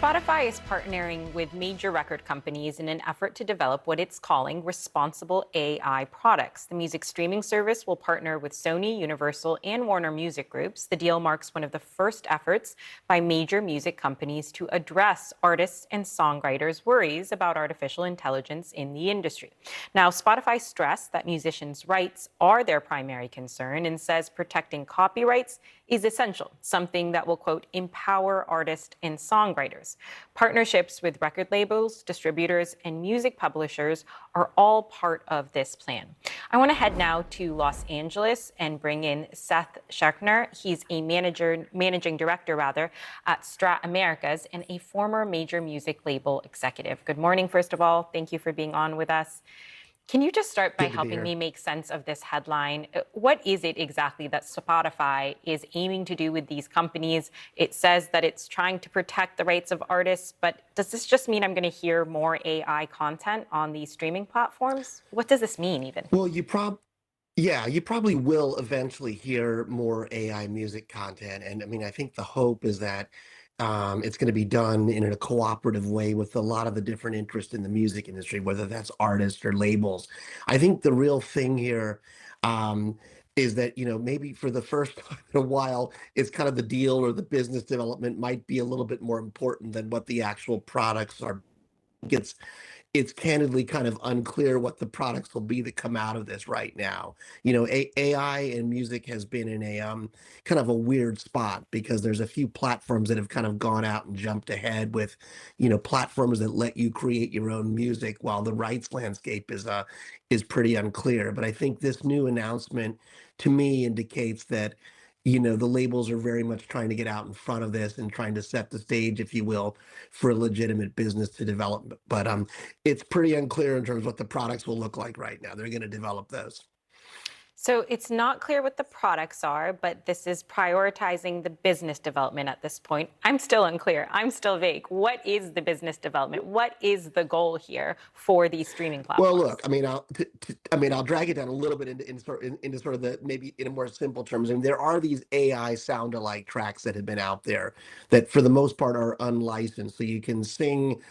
Spotify is partnering with major record companies in an effort to develop what it's calling responsible AI products. The music streaming service will partner with Sony, Universal, and Warner Music Groups. The deal marks one of the first efforts by major music companies to address artists and songwriters' worries about artificial intelligence in the industry. Now, Spotify stressed that musicians' rights are their primary concern and says protecting copyrights is essential, something that will, quote, empower artists and songwriters. Partnerships with record labels, distributors, and music publishers are all part of this plan. I want to head now to Los Angeles and bring in Seth Schechner. He's a managing director at Strat Americas and a former major music label executive. Good morning, first of all. Thank you for being on with us. Can you just start by Good to be helping here. me make sense of this headline? What is it exactly that Spotify is aiming to do with these companies? It says that it's trying to protect the rights of artists, but does this just mean I'm going to hear more AI content on these streaming platforms? What does this mean even? Well, you probably will eventually hear more AI music content. And I mean, I think the hope is that it's going to be done in a cooperative way with a lot of the different interests in the music industry, whether that's artists or labels. I think the real thing here um, is that, maybe for the first time in a while, it's kind of the deal or the business development might be a little bit more important than what the actual products are. It's candidly kind of unclear what the products will be that come out of this right now. AI and music has been in a kind of a weird spot because there's a few platforms that have kind of gone out and jumped ahead with, platforms that let you create your own music while the rights landscape is pretty unclear. But I think this new announcement to me indicates that the labels are very much trying to get out in front of this and trying to set the stage, if you will, for a legitimate business to develop. But it's pretty unclear in terms of what the products will look like right now. They're going to develop those. So it's not clear what the products are, but this is prioritizing the business development at this point. I'm still unclear. I'm still vague. What is the business development? What is the goal here for these streaming Well, platforms? look, I mean, I'll drag it down a little bit into sort of the maybe in a more simple terms. I mean, there are these AI sound-alike tracks that have been out there that, for the most part, are unlicensed. So you can sing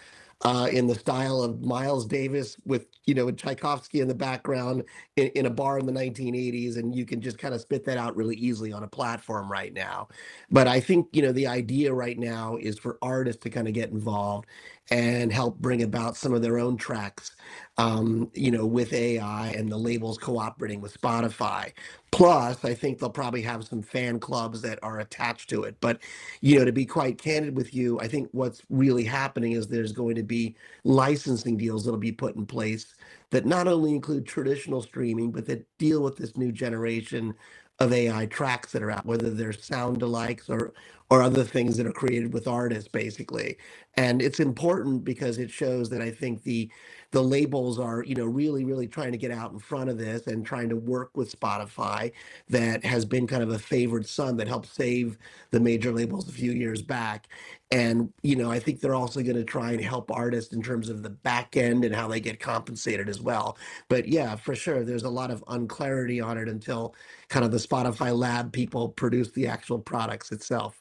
in the style of Miles Davis with, Tchaikovsky in the background in a bar in the 1980s, and you can just kind of spit that out really easily on a platform right now. But I think, the idea right now is for artists to kind of get involved and help bring about some of their own tracks, with AI and the labels cooperating with Spotify. Plus, I think they'll probably have some fan clubs that are attached to it. But, to be quite candid with you, I think what's really happening is there's going to be licensing deals that'll be put in place that not only include traditional streaming, but that deal with this new generation of AI tracks that are out, whether they're sound alikes or other things that are created with artists, basically. And it's important because it shows that I think the labels are, really, really trying to get out in front of this and trying to work with Spotify, that has been kind of a favored son that helped save the major labels a few years back. And, I think they're also going to try and help artists in terms of the back end and how they get compensated as well. But yeah, for sure, there's a lot of unclarity on it until kind of the Spotify lab people produce the actual products itself.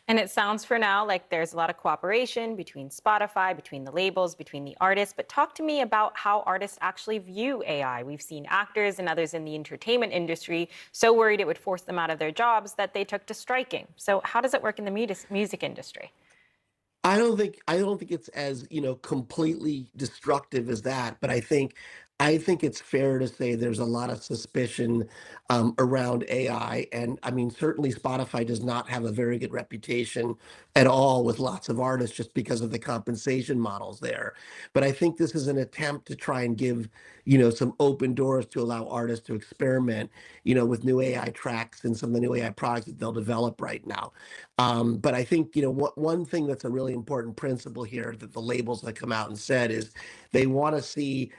And it sounds for now like there's a lot of cooperation between Spotify, between the labels, between the artists. But talk to me about how artists actually view AI. We've seen actors and others in the entertainment industry so worried it would force them out of their jobs that they took to striking. So how does it work in the music industry? I don't think it's as, completely destructive as that, but I think it's fair to say there's a lot of suspicion around AI. And I mean, certainly Spotify does not have a very good reputation at all with lots of artists just because of the compensation models there. But I think this is an attempt to try and give, some open doors to allow artists to experiment, with new AI tracks and some of the new AI products that they'll develop right now. But I think, one thing that's a really important principle here that the labels have come out and said is they want to see,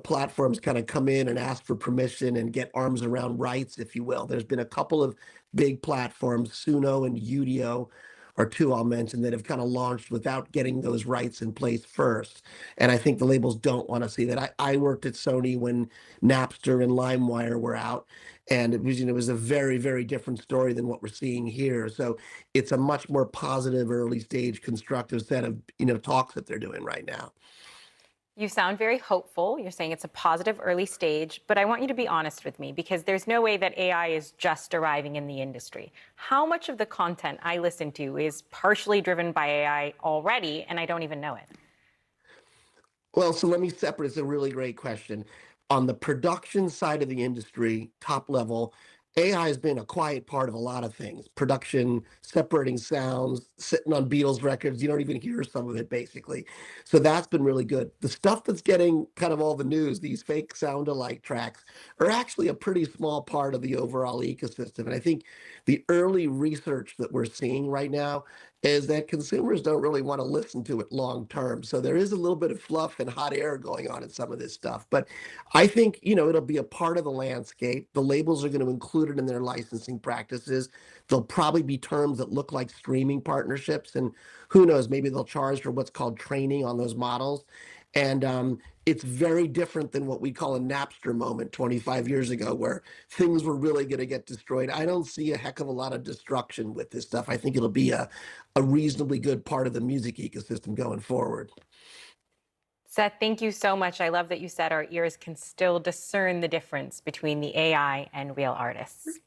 platforms kind of come in and ask for permission and get arms around rights, if you will. There's been a couple of big platforms, Suno and Udio are two I'll mention, that have kind of launched without getting those rights in place first. And I think the labels don't want to see that. I worked at Sony when Napster and LimeWire were out, And it was a very, very different story than what we're seeing here. So it's a much more positive, early stage, constructive set of talks that they're doing right now. You sound very hopeful. You're saying it's a positive early stage, but I want you to be honest with me because there's no way that AI is just arriving in the industry. How much of the content I listen to is partially driven by AI already, and I don't even know it? Well, so let me separate. It's a really great question. On the production side of the industry, top level, AI has been a quiet part of a lot of things. Production, separating sounds, sitting on Beatles records. You don't even hear some of it basically. So that's been really good. The stuff that's getting kind of all the news, these fake sound alike tracks, are actually a pretty small part of the overall ecosystem. And I think the early research that we're seeing right now is that consumers don't really want to listen to it long term. So there is a little bit of fluff and hot air going on in some of this stuff. But I think, it'll be a part of the landscape. The labels are going to include it in their licensing practices. There'll probably be terms that look like streaming partnerships. And who knows, maybe they'll charge for what's called training on those models. And it's very different than what we call a Napster moment 25 years ago, where things were really going to get destroyed. I don't see a heck of a lot of destruction with this stuff. I think it'll be a reasonably good part of the music ecosystem going forward. Seth, thank you so much. I love that you said our ears can still discern the difference between the AI and real artists.